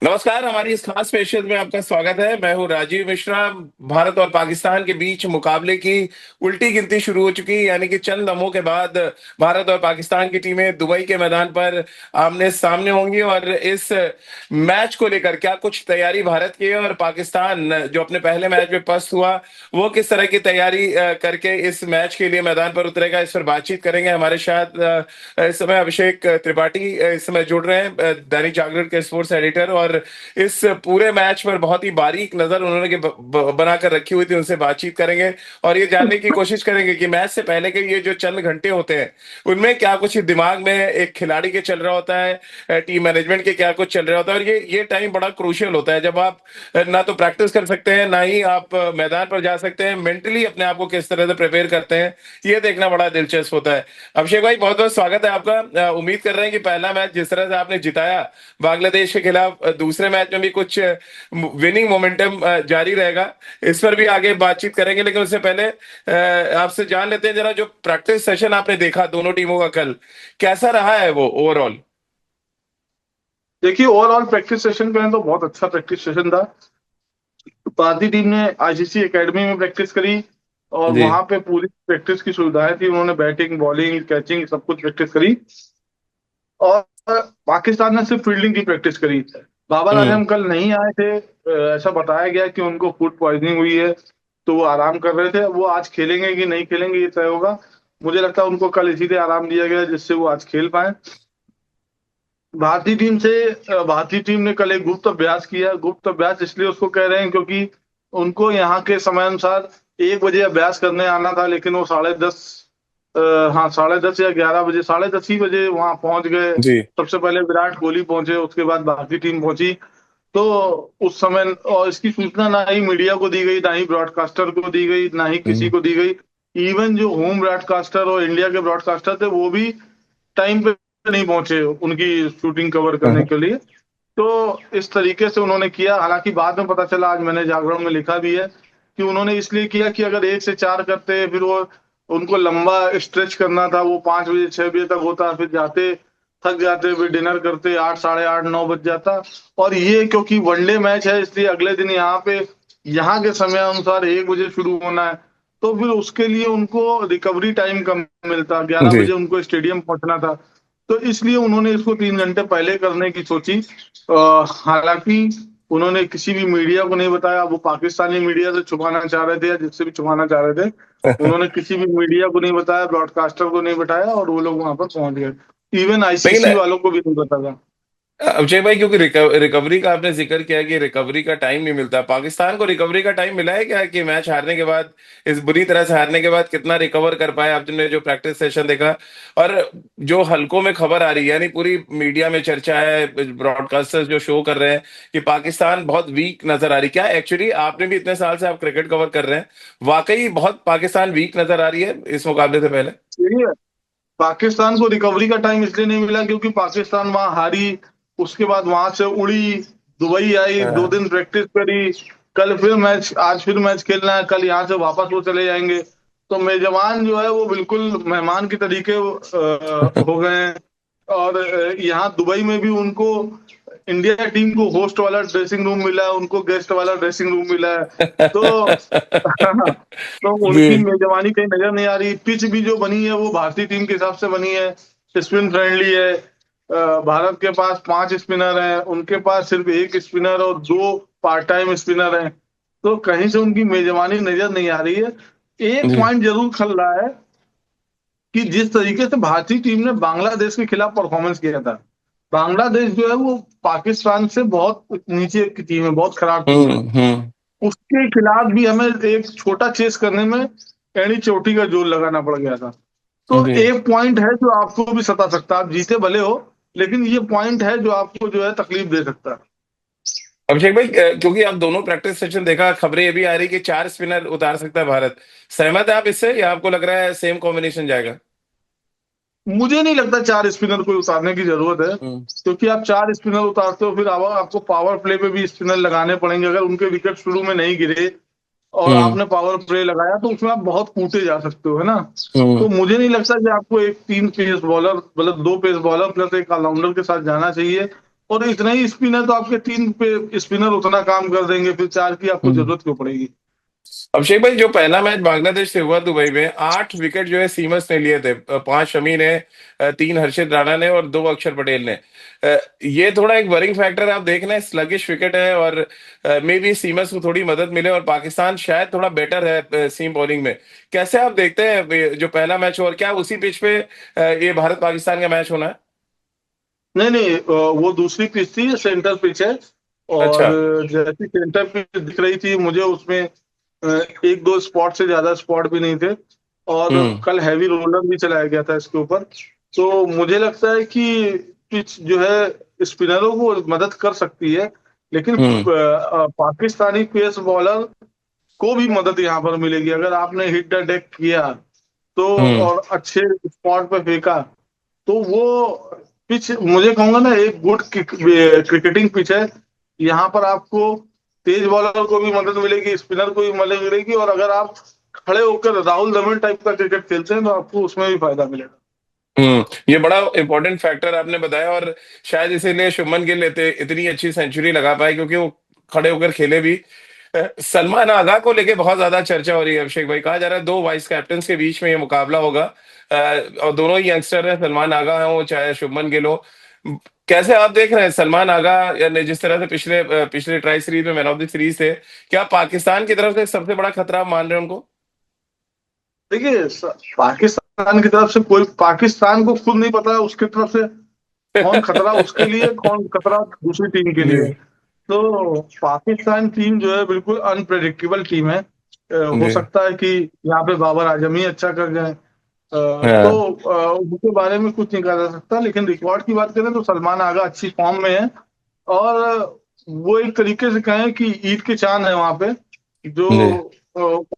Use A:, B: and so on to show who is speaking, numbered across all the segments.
A: नमस्कार। हमारी इस खास पेशकश में आपका स्वागत है। मैं हूं राजीव मिश्रा। भारत और पाकिस्तान के बीच मुकाबले की उल्टी गिनती शुरू हो चुकी है, यानी कि चंद लम्हों के बाद भारत और पाकिस्तान की टीमें दुबई के मैदान पर आमने सामने होंगी। और इस मैच को लेकर क्या कुछ तैयारी भारत की है और पाकिस्तान जो अपने पहले मैच में पस्त हुआ, वो किस तरह की तैयारी करके इस मैच के लिए मैदान पर उतरेगा, इस पर बातचीत करेंगे। हमारे साथ इस समय अभिषेक त्रिपाठी इस समय जुड़ रहे हैं, दैनिक जागरण के स्पोर्ट्स एडिटर, और इस पूरे मैच पर बहुत ही बारीक नजर उन्होंने बनाकर रखी हुई थी। उनसे बातचीत करेंगे और ये जानने की कोशिश करेंगे कि मैच से पहले के ये जो चंद घंटे होते हैं उनमें क्या कुछ दिमाग में एक खिलाड़ी के चल रहा होता है, टीम मैनेजमेंट के क्या कुछ चल रहा होता है। और ये टाइम बड़ा क्रूशियल होता है, जब आप ना तो प्रैक्टिस कर सकते हैं, ना ही आप मैदान पर जा सकते हैं। मेंटली अपने आप को किस तरह से प्रिपेयर करते हैं, ये देखना बड़ा दिलचस्प होता है। अभिषेक भाई, बहुत बहुत स्वागत है आपका। उम्मीद कर रहे हैं कि पहला मैच जिस तरह से आपने जिताया बांग्लादेश के खिलाफ, दूसरे मैच में भी कुछ विनिंग मोमेंटम जारी रहेगा। इस पर भी आगे बातचीत करेंगे, लेकिन उससे पहले आपसे जान लेते हैं जरा, जो प्रैक्टिस सेशन आपने देखा दोनों टीमों का कल, कैसा रहा है वो ओवरऑल?
B: देखिए, ओवरऑल प्रैक्टिस सेशन करें तो बहुत अच्छा प्रैक्टिस सेशन था। भारतीय टीम ने आईसीसी एकेडमी में प्रैक्टिस करी और
A: जी।
B: वहां पे पूरी प्रैक्टिस की सुविधाएं थी। उन्होंने बैटिंग, बॉलिंग, कैचिंग सब कुछ प्रैक्टिस करी। और पाकिस्तान ने सिर्फ फील्डिंग की प्रैक्टिस करी। बाबर
A: हम्म।
B: आजम कल नहीं आए थे। ऐसा बताया गया कि उनको फूड पॉइजनिंग हुई है, तो वो आराम कर रहे थे। वो आज खेलेंगे कि नहीं खेलेंगे ये तय होगा। मुझे लगता है उनको कल इसीलिए आराम दिया गया जिससे वो आज खेल पाए। भारतीय टीम ने कल एक गुप्त अभ्यास किया। गुप्त अभ्यास इसलिए उसको कह रहे हैं क्योंकि उनको यहाँ के समय अनुसार 1 बजे अभ्यास करने आना था, लेकिन वो 10:30, हाँ 10:30 या 11 बजे, 10:30 ही बजे वहां पहुंच गए।
A: जी।
B: सबसे पहले विराट कोहली पहुंचे, उसके बाद भारतीय टीम पहुंची। तो उस समय और इसकी सूचना ना ही मीडिया को दी गई, ना ही ब्रॉडकास्टर को दी गई, ना ही किसी
A: हम्म।
B: को दी गई। इवन जो होम ब्रॉडकास्टर और इंडिया के ब्रॉडकास्टर थे वो भी टाइम पे नहीं पहुंचे उनकी शूटिंग कवर करने
A: हाँ।
B: के लिए। तो इस तरीके से उन्होंने किया। हालांकि बाद में पता चला, आज मैंने जागरण में लिखा भी है, कि उन्होंने इसलिए किया कि अगर 1 से 4 करते फिर वो उनको लंबा स्ट्रेच करना था। वो 5 बजे 6 बजे तक होता, फिर जाते थक जाते, फिर डिनर करते 8, साढ़े 8, 9 बज जाता। और ये क्योंकि वनडे मैच है इसलिए अगले दिन यहाँ पे यहाँ के समय अनुसार 1 बजे शुरू होना है। तो फिर उसके लिए उनको रिकवरी टाइम कम मिलता, 11 बजे
A: जी।
B: उनको स्टेडियम पहुंचना था। तो इसलिए उन्होंने इसको 3 घंटे पहले करने की सोची। हालांकि उन्होंने किसी भी मीडिया को नहीं बताया। वो पाकिस्तानी मीडिया से छुपाना चाह रहे थे या जिससे भी छुपाना चाह रहे थे, उन्होंने किसी भी मीडिया को नहीं बताया, ब्रॉडकास्टर को नहीं बताया, और वो लोग वहां पर पहुंच गए। इवन
A: लेकिन
B: आईसीसी वालों को भी नहीं पता था।
A: अक्षय भाई, क्योंकि रिकवरी का आपने जिक्र किया कि रिकवरी का टाइम नहीं मिलता, पाकिस्तान को रिकवरी का टाइम मिला है क्या? कि मैच हारने के बाद, इस बुरी तरह से हारने के बाद कितना रिकवर कर पाए? आपने जो प्रैक्टिस सेशन देखा और जो हलकों में खबर आ रही है, यानी पूरी मीडिया में चर्चा है, ब्रॉडकास्टर्स जो शो कर रहे हैं कि पाकिस्तान बहुत वीक नजर आ रही, क्या एक्चुअली आपने भी इतने साल से आप क्रिकेट कवर कर रहे हैं, वाकई बहुत पाकिस्तान वीक नजर आ रही है इस मुकाबले से पहले?
B: यही है, पाकिस्तान को रिकवरी का टाइम इसलिए नहीं मिला क्योंकि पाकिस्तान वहां हारी। उसके बाद वहां से उड़ी, दुबई आई, दो
A: हाँ।
B: दिन प्रैक्टिस करी। कल फिर मैच, आज फिर मैच खेलना है। कल यहाँ से वापस वो चले जाएंगे। तो मेजबान जो है वो बिल्कुल मेहमान की तरीके हो गए हैं। और यहाँ दुबई में भी उनको इंडिया टीम को होस्ट वाला ड्रेसिंग रूम मिला है, उनको गेस्ट वाला ड्रेसिंग रूम मिला है। तो तो उनकी
A: जी।
B: मेजबानी कहीं नजर नहीं आ रही। पिच भी जो बनी है वो भारतीय टीम के हिसाब से बनी है, स्पिन फ्रेंडली है। भारत के पास 5 स्पिनर हैं, उनके पास सिर्फ एक स्पिनर और दो पार्ट टाइम स्पिनर हैं। तो कहीं से उनकी मेजबानी नजर नहीं आ रही है। एक
A: जी।
B: पॉइंट जरूर खल रहा है कि जिस तरीके से भारतीय टीम ने बांग्लादेश के खिलाफ परफॉर्मेंस किया था, बांग्लादेश जो है वो पाकिस्तान से बहुत नीचे की टीम है, बहुत खराब टीम है।
A: हम्म।
B: उसके खिलाफ भी हमें एक छोटा चेस करने में एड़ी चोटी का जोर लगाना पड़ गया था। तो
A: जी।
B: एक पॉइंट है जो आपको भी सता सकता है। आप जीते भले हो, लेकिन ये पॉइंट है जो आपको जो है तकलीफ दे सकता है।
A: अभिषेक भाई, क्योंकि आप दोनों प्रैक्टिस सेशन देखा, खबरें ये भी आ रही कि 4 स्पिनर उतार सकता है भारत, सहमत है आप इससे या आपको लग रहा है सेम कॉम्बिनेशन जाएगा?
B: मुझे नहीं लगता 4 स्पिनर को उतारने की जरूरत है,
A: हम्म।
B: क्योंकि आप 4 स्पिनर उतारते हो फिर आपको पावर प्ले पे भी स्पिनर लगाने पड़ेंगे। अगर उनके विकेट शुरू में नहीं गिरे और
A: हम्म।
B: आपने पावर प्ले लगाया तो उसमें आप बहुत कूटे जा सकते हो, है ना।
A: हम्म।
B: तो मुझे नहीं लगता कि आपको एक 3 पेस बॉलर, मतलब 2 पेस बॉलर प्लस एक ऑलराउंडर के साथ जाना चाहिए। और इतना ही स्पिनर तो आपके 3 पे स्पिनर उतना काम कर देंगे, फिर 4 की आपको
A: हम्म।
B: जरूरत क्यों पड़ेगी।
A: अभिषेक भाई, जो पहला मैच बांग्लादेश से हुआ दुबई में, 8 विकेट जो है सीमस ने लिए थे। 5 शमी ने, 3 हर्षित राणा ने और 2 अक्षर पटेल ने। ये थोड़ा एक वरिंग फैक्टर है। आप देख रहे हैं स्लगिश विकेट है, और मे बी सीमस को थोड़ी मदद मिले, और पाकिस्तान शायद थोड़ा बेटर है सीम बॉलिंग में। कैसे आप देखते हैं जो पहला मैच हो, और क्या उसी पिच पे ये भारत पाकिस्तान का मैच होना है?
B: नहीं नहीं, वो दूसरी पिच थी, सेंटर पिच है। और
A: अच्छा।
B: जैसी सेंटर पिच दिख रही थी मुझे, उसमें एक दो स्पॉट से ज्यादा स्पॉट भी नहीं थे। और
A: हम्म।
B: कल हैवी रोलर भी चलाया गया था इसके ऊपर। तो मुझे लगता है कि पिच जो है स्पिनरों को मदद कर सकती है, लेकिन
A: हम्म।
B: पाकिस्तानी पेस बॉलर को भी मदद यहाँ पर मिलेगी। अगर आपने हिट द डेक किया तो,
A: हम्म।
B: और अच्छे स्पॉट पे फेंका, तो वो पिच मुझे कहूंगा ना एक गुड क्रिकेटिंग पिच है। यहाँ पर आपको तेज बॉलर को भी मदद मिलेगी, स्पिनर को भी मदद मिलेगी, और अगर आप खड़े होकर राहुल द्रविड़ टाइप का क्रिकेट खेलते हैं तो आपको उसमें भी फायदा मिलेगा।
A: ये बड़ा इंपॉर्टेंट फैक्टर आपने बताया, और शायद इसीलिए शुभमन गिल इतनी अच्छी सेंचुरी लगा पाए, क्योंकि वो खड़े होकर खेले भी। सलमान आगा को लेके बहुत ज्यादा चर्चा हो रही है अभिषेक भाई। कहा जा रहा है 2 वाइस कैप्टन के बीच में ये मुकाबला होगा, और दोनों ही यंगस्टर हैं, सलमान आगा हो चाहे शुभमन गिल हो। कैसे आप देख रहे हैं सलमान आगा ने जिस तरह से पिछले ट्राई सीरीज में मैन ऑफ द सीरीज थे? क्या पाकिस्तान की तरफ से सबसे बड़ा खतरा आप मान रहे हैं उनको?
B: देखिए, पाकिस्तान की तरफ से कोई, पाकिस्तान को खुद नहीं पता है उसकी तरफ से कौन खतरा उसके लिए, कौन खतरा दूसरी टीम के
A: जी।
B: लिए। तो पाकिस्तान टीम जो है बिल्कुल अनप्रेडिक्टेबल टीम है। हो
A: जी।
B: सकता है कि यहाँ पे बाबर आजम ही अच्छा कर जाए। तो
A: हाँ।
B: उनके बारे में कुछ नहीं कहा जा सकता, लेकिन रिकॉर्ड की बात करें तो सलमान आगा अच्छी फॉर्म में है। और वो एक तरीके से कहें कि ईद के चांद है वहां पे, जो
A: जी।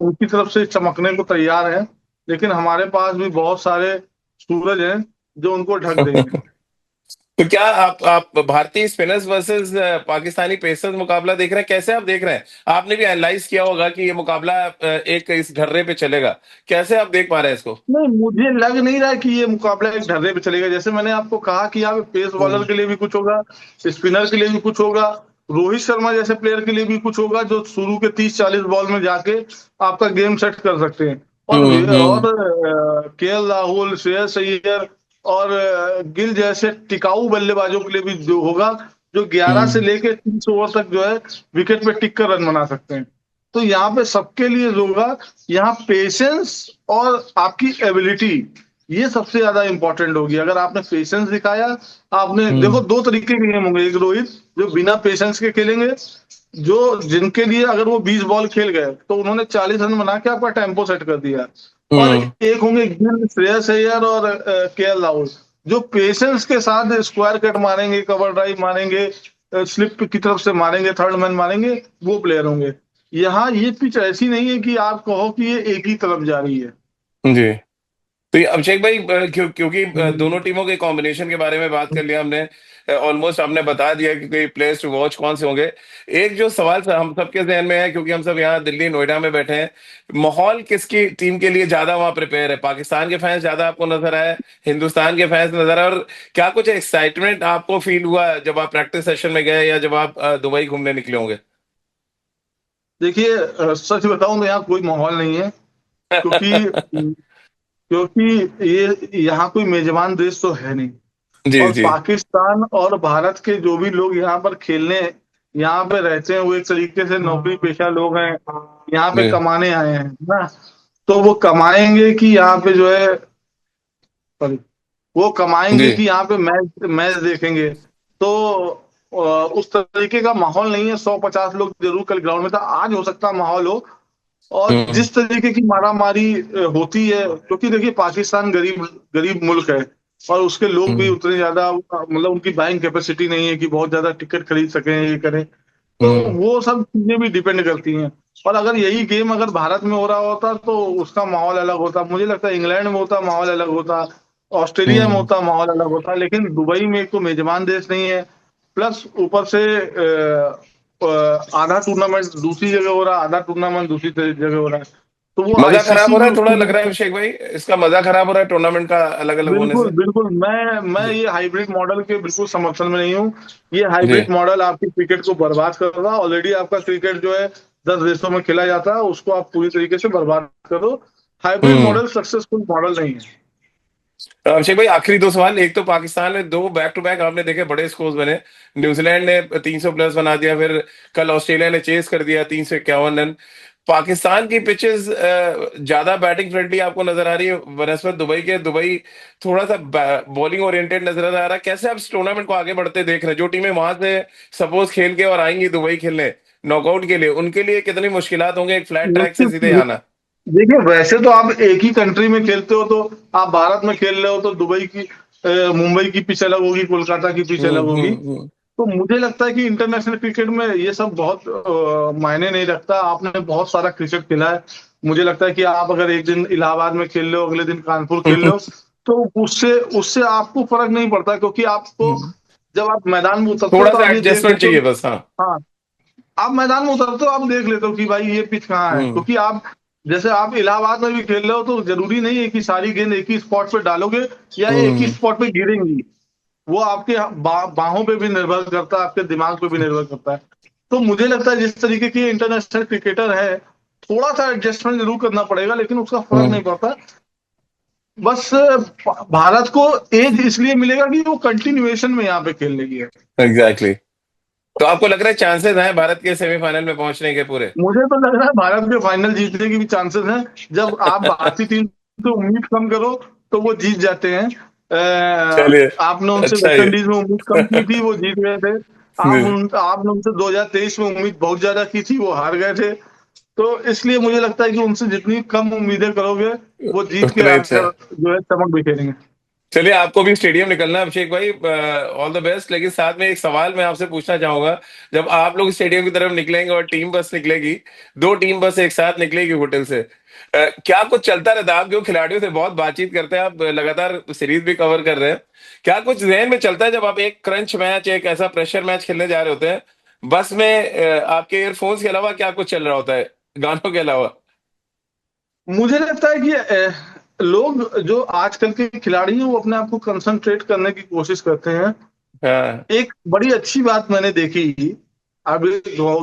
B: उनकी तरफ से चमकने को तैयार है। लेकिन हमारे पास भी बहुत सारे सूरज हैं जो उनको ढक देंगे।
A: तो क्या आप भारतीय स्पिनर्स वर्सेस पाकिस्तानी पेसर्स मुकाबला देख रहे हैं? कैसे आप देख रहे हैं? आपने भी एनालाइज किया होगा कि ये मुकाबला एक इस ढर्रे पे चलेगा। कैसे आप देख पा रहे हैं इसको?
B: नहीं, मुझे लग नहीं रहा कि ये मुकाबला एक ढर्रे पे चलेगा। जैसे मैंने आपको कहा कि यहाँ पे पेस बॉलर
A: हम्म।
B: के लिए भी कुछ होगा, स्पिनर के लिए भी कुछ होगा, रोहित शर्मा जैसे प्लेयर के लिए भी कुछ होगा, जो शुरू के 30-40 बॉल में जाके आपका गेम सेट कर सकते हैं। और
A: हम्म।
B: केएल राहुल, श्रेयस अय्यर और गिल जैसे टिकाऊ बल्लेबाजों के लिए भी जो होगा, जो 11 से
A: हम्म।
B: लेके 30 ओवर तक जो है विकेट पे टिक कर रन बना सकते हैं। तो यहाँ पे सबके लिए जो होगा, यहाँ पेशेंस और आपकी एबिलिटी, ये सबसे ज्यादा इंपॉर्टेंट होगी। अगर आपने पेशेंस दिखाया, आपने देखो
A: हम्म।
B: दो तरीके के गेम होंगे। एक रोहित जो बिना पेशेंस के खेलेंगे, जो जिनके लिए अगर वो 20 बॉल खेल गए तो उन्होंने 40 रन बना के आपका टेम्पो सेट कर दिया। और
A: हम्म।
B: एक होंगे गिल, श्रेयस अय्यर और केएल राहुल, जो पेशेंस के साथ स्क्वायर कट मारेंगे, कवर ड्राइव मारेंगे, स्लिप की तरफ से मारेंगे, थर्ड मैन मारेंगे, वो प्लेयर होंगे। यहाँ ये पिच ऐसी नहीं है कि आप कहो कि ये एक ही तरफ जा रही है।
A: जी। तो ये अभिषेक भाई, क्योंकि दोनों
B: हम्म।
A: टीमों के कॉम्बिनेशन के बारे में बात कर लिया हमने। ऑलमोस्ट आपने बता दिया कि कोई प्लेयर्स टू वॉच कौन से होंगे। एक जो सवाल हम सबके जहन में है, क्योंकि हम सब यहाँ दिल्ली नोएडा में बैठे हैं, माहौल किसकी टीम के लिए ज्यादा वहां प्रिपेयर है? पाकिस्तान के फैंस ज्यादा आपको नजर आए, हिंदुस्तान के फैंस नजर आए? और क्या कुछ एक्साइटमेंट आपको फील हुआ जब आप प्रैक्टिस सेशन में गए, या जब आप दुबई घूमने निकले होंगे?
B: देखिए, सच बताऊं तो यहाँ कोई माहौल नहीं है। क्योंकि क्योंकि ये यहाँ कोई मेजबान देश तो है नहीं।
A: जी।
B: और
A: जी।
B: पाकिस्तान और भारत के जो भी लोग यहाँ पर खेलने, यहाँ पे रहते हैं, वो एक तरीके से नौकरी पेशा लोग हैं, यहाँ पे
A: जी।
B: कमाने आए हैं ना। तो वो कमाएंगे कि यहाँ पे जो है, sorry, वो
A: जी।
B: कमाएंगे कि यहाँ पे मैच मैच देखेंगे। तो उस तरीके का माहौल नहीं है। 150 लोग जरूर कल ग्राउंड में था, आज हो सकता है माहौल हो। और
A: हम्म।
B: जिस तरीके की मारामारी होती है, क्योंकि देखिए पाकिस्तान गरीब गरीब मुल्क है, और उसके लोग भी
A: हम्म।
B: उतने ज्यादा, मतलब उनकी बाइंग कैपेसिटी नहीं है कि बहुत ज्यादा टिकट खरीद सकें, ये करें। तो
A: हम्म।
B: वो सब चीजें भी डिपेंड करती हैं। और अगर यही गेम अगर भारत में हो रहा होता तो उसका माहौल अलग होता। मुझे लगता है इंग्लैंड में होता माहौल अलग होता, ऑस्ट्रेलिया में
A: हम्म।
B: होता माहौल अलग होता। लेकिन दुबई में एक तो मेजबान देश नहीं है, प्लस ऊपर से आधा टूर्नामेंट दूसरी जगह हो रहा है, आधा टूर्नामेंट दूसरी जगह हो रहा है। तो वो
A: मजा खराब
B: आईसीसी
A: हो रहा
B: भी
A: है थोड़ा
B: उसको
A: लग रहा है
B: लेकर।
A: अभिषेक भाई, इसका मजा खराब हो रहा है टूर्नामेंट का अलग अलग होने
B: बिल्कुल
A: से।
B: बिल्कुल, मैं
A: जी।
B: ये हाइब्रिड मॉडल के बिल्कुल समर्थन में नहीं हूँ। ये
A: जी।
B: हाइब्रिड मॉडल आपकी क्रिकेट को बर्बाद कर रहा है। ऑलरेडी आपका क्रिकेट जो है 10 देशों में खेला जाता है, उसको आप पूरी तरीके से बर्बाद करो। हाइब्रिड
A: हम्म।
B: मॉडल सक्सेसफुल मॉडल नहीं है।
A: अभिषेक भाई आखिरी दो सवाल, एक तो पाकिस्तान में दो बैक टू बैक आपने देखे बड़े स्कोर्स बने, न्यूजीलैंड ने 300 प्लस बना दिया, फिर कल ऑस्ट्रेलिया ने चेस कर दिया 351 रन। पाकिस्तान की पिचेस ज्यादा बैटिंग फ्रेंडली आपको नजर आ रही है बनस्पत दुबई के? दुबई थोड़ा सा बॉलिंग ओरिएंटेड नजर आ रहा है। कैसे आप इस टूर्नामेंट को आगे बढ़ते देख रहे हैं? जो टीमें वहां से सपोज खेल के और आएंगी दुबई खेलने नॉकआउट के लिए, उनके लिए कितनी मुश्किलात होंगे एक फ्लैट ट्रैक से सीधे
B: देखिए
A: आना?
B: देखिए, वैसे तो आप एक ही कंट्री में खेलते हो, तो आप भारत में खेल रहे हो तो दुबई की मुंबई की पिच अलग होगी, कोलकाता की पिच अलग होगी।
A: हम्म।
B: तो मुझे लगता है कि इंटरनेशनल क्रिकेट में ये सब बहुत मायने नहीं रखता। आपने बहुत सारा क्रिकेट खेला है। मुझे लगता है कि आप अगर एक दिन इलाहाबाद में खेल रहे हो, अगले दिन कानपुर खेल रहे हो, तो उससे उससे आपको फर्क नहीं पड़ता, क्योंकि आपको जब आप मैदान में उतरते हो
A: थोड़ा
B: तो
A: सा
B: आप ये देख
A: एडजस्टमेंट
B: लेते हो।
A: चाहिए बस, हाँ।
B: हाँ, आप मैदान में उतरते हो, आप देख लेते हो कि भाई ये पिच कहाँ है,
A: हम्म।
B: क्योंकि आप जैसे आप इलाहाबाद में भी खेल रहे हो, तो जरूरी नहीं है कि सारी गेंद एक ही स्पॉट पे डालोगे या एक ही
A: हम्म।
B: स्पॉट पे गिरेंगी। वो आपके बाहों पे भी निर्भर करता है, आपके दिमाग पे भी निर्भर करता है। तो मुझे लगता है जिस तरीके की इंटरनेशनल क्रिकेटर है, थोड़ा सा एडजस्टमेंट जरूर करना पड़ेगा, लेकिन उसका फर्क
A: हम्म।
B: नहीं पड़ता। बस भारत को एज इसलिए मिलेगा कि वो कंटिन्यूएशन में यहाँ पे खेलने की है।
A: Exactly exactly. तो आपको लग रहा है चांसेस हैं भारत के सेमीफाइनल में पहुंचने के पूरे?
B: मुझे तो लग रहा है भारत के फाइनल जीतने की भी चांसेस हैं। जब आप भारतीय टीम से उम्मीद कम करो तो वो जीत जाते हैं।
A: चलिए,
B: आपने उनसे
A: अच्छा
B: वेस्ट
A: ये।
B: इंडीज में उम्मीद कम की थी, वो जीत गए थे। आपने उनसे 2023 में उम्मीद बहुत ज्यादा की थी, वो हार गए थे। तो इसलिए मुझे लगता है कि उनसे जितनी कम उम्मीदें करोगे, वो जीत के
A: उतना ही अच्छा है।
B: आकर जो है चमक बिखेरेंगे।
A: चलिए, आपको भी स्टेडियम निकलना है अभिषेक भाई, ऑल द बेस्ट। लेकिन साथ में एक सवाल मैं आपसे पूछना चाहूंगा, जब आप लोग स्टेडियम की तरफ निकलेंगे और टीम बस निकलेगी, दो टीम बस एक साथ निकलेगी होटल से, क्या कुछ चलता रहता है? आप जो खिलाड़ियों से बहुत बातचीत करते हैं, आप लगातार सीरीज भी कवर कर रहे हैं, क्या कुछ जहन में चलता है जब आप एक क्रंच मैच, एक ऐसा प्रेशर मैच खेलने जा रहे होते हैं बस में? आपके ईयरफोन्स के अलावा क्या कुछ चल रहा होता है, गानों के अलावा?
B: मुझे लगता है कि लोग जो आजकल के खिलाड़ी हैं, वो अपने आप को कंसंट्रेट करने की कोशिश करते हैं।
A: हाँ।
B: एक बड़ी अच्छी बात मैंने देखी, अब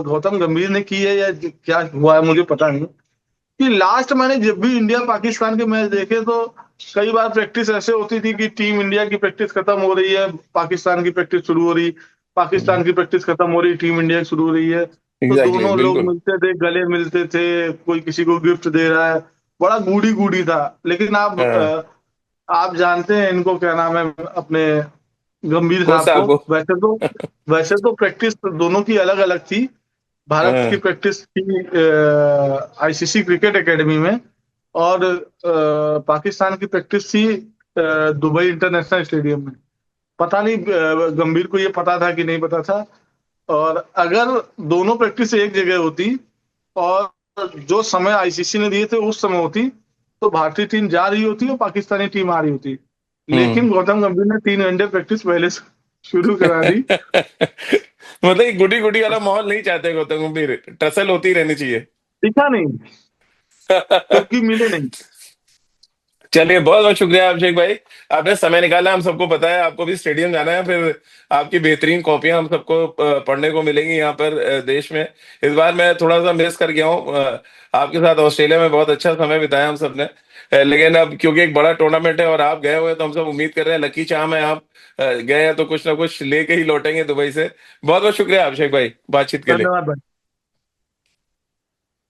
B: गौतम गंभीर ने की है या क्या हुआ है मुझे पता नहीं, कि लास्ट मैंने जब भी इंडिया पाकिस्तान के मैच देखे, तो कई बार प्रैक्टिस ऐसे होती थी कि टीम इंडिया की प्रैक्टिस खत्म हो रही है, पाकिस्तान की प्रैक्टिस शुरू हो रही, पाकिस्तान की प्रैक्टिस खत्म हो रही, टीम इंडिया की शुरू हो रही है। तो
A: एग्जैक्टली,
B: दोनों लोग
A: बिल्कुल।
B: मिलते थे, गले मिलते थे, कोई किसी को गिफ्ट दे रहा है, बड़ा गूढ़ी गूढ़ी था। लेकिन
A: हाँ।
B: आप जानते हैं इनको, क्या नाम है अपने, गंभीर
A: कोच
B: साहब को।
A: साहब को।
B: वैसे तो प्रैक्टिस दोनों की अलग अलग थी। भारत की
A: हाँ।
B: प्रैक्टिस थी आईसीसी क्रिकेट एकेडमी में, और पाकिस्तान की प्रैक्टिस थी दुबई इंटरनेशनल स्टेडियम में। पता नहीं गंभीर को ये पता था कि नहीं पता था। और अगर दोनों प्रैक्टिस एक जगह होती और जो समय आईसीसी ने दिए थे उस समय होती, तो भारतीय टीम जा रही होती और पाकिस्तानी टीम आ रही होती।
A: हम्म।
B: लेकिन गौतम गंभीर ने 3 घंटे प्रैक्टिस पहले से शुरू करा दी।
A: मतलब ये गुडी गुडी वाला माहौल नहीं चाहते गौतम गंभीर, टसल होती रहनी चाहिए।
B: दिखा नहीं, क्योंकि मिले नहीं।
A: चलिए, बहुत बहुत शुक्रिया अभिषेक भाई, आपने समय निकाला। हम सबको पता है आपको भी स्टेडियम जाना है, फिर आपकी बेहतरीन कॉपियां हम सबको पढ़ने को मिलेंगी यहाँ पर देश में। इस बार मैं थोड़ा सा मिस कर गया हूँ, आपके साथ ऑस्ट्रेलिया में बहुत अच्छा समय बिताया हम सबने। लेकिन अब क्योंकि एक बड़ा टूर्नामेंट है और आप गए हुए हैं, तो हम सब उम्मीद कर रहे हैं, लकी चार्म है आप गए हैं तो कुछ ना कुछ लेके ही लौटेंगे दुबई से। बहुत बहुत शुक्रिया अभिषेक भाई बातचीत के लिए।
B: धन्यवाद भाई।